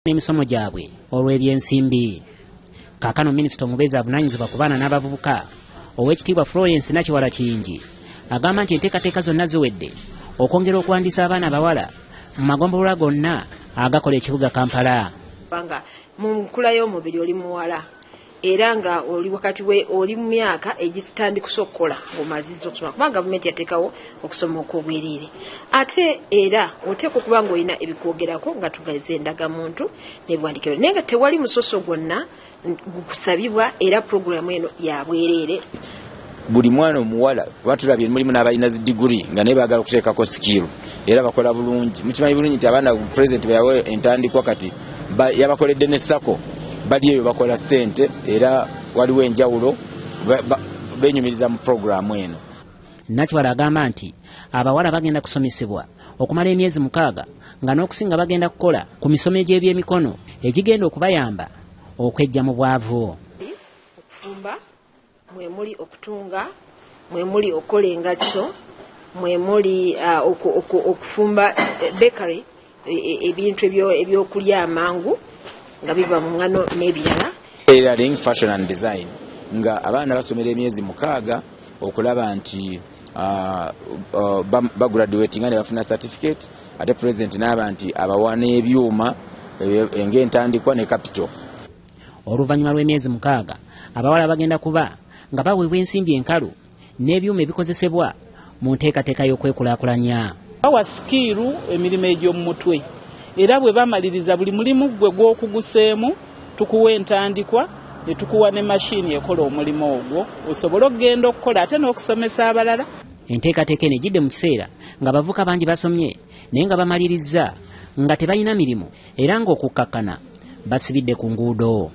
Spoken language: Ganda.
n'emisomo gyabwe olw'ebyensimbi. Kaakano minisita omubeezi avunaanyizibwa ku baana n'abavubuka Oweekitiibwa Florence Nakiwala Kiyingi agamba nti enteekateeka zonna ziwedde okwongera okuwandiisa abaana abawala mu magombolola gonna agakola ekibuga Kampala. Mu nkula y'omubiri oli muwala era nga oli wakati we oli mu myaka egitandika okukola ng'omazizza okusoma kuba gavumenti yateekawo okusoma okw'obwereere ate era oteeka okuba ng'olina ebikwogerako nga tugaze endagamuntu n'ebiwandiikiro naye nga tewali musoso gwonna gusabibwa era pulogulaamu eno ya bwereere. Buli mwana omuwala batulabye mulimu n'abalina zi diguri nga naye baagala okuteekako sikiru era bakola bulungi. Mukimanyi bulungi nti abaana pulezidenti bwe yawa entandikwa kati yabakoledde ne sako bali eyo bakola ssente era waliwo enjawulo benyumiriza mu pulogulaamu eno. Nakiwala agamba nti abawala bagenda kusomesebwa okumala emyezi 6 nga n'okusinga bagenda kukola ku misomo egy'ebyemikono egigenda okubayamba okwejja mu bwavu. Okufumba mwemuli okutunga mwemuli okukola engatto mwemuli okufumba bakery ebintu ebyokulya amangu nga biva mu ngano n'ebirala. Tailoring, fashion and design nga abaana basomera emyezi 6 okulaba nti bagraduating ne bafuna certificate ate president n'aba nti abawa n'ebyuma ng'entandikwa ne capital. Oluvannyuma lw'emyezi 6 abawala bagenda kuba nga baweebwa ensimbi enkalu n'ebyuma ebikozesebwa mu nteekateeka y'okwekulaakulanya. Bawa sikiru emirimu egy'omu mutwe era bwe bamaliriza buli mulimu gwe gw'okuguseemu tukuwa entandikwa ne tukuwa ne mashini ekola omulimu ogwo osobola okugenda okukola ate n'okusomesa abalala. Enteekateeka eno ejjidde mu kiseera ng'abavubuka bangi basomye naye nga bamaliriza nga tebalina mirimu era ng'okukkakkana basibidde ku nguudo.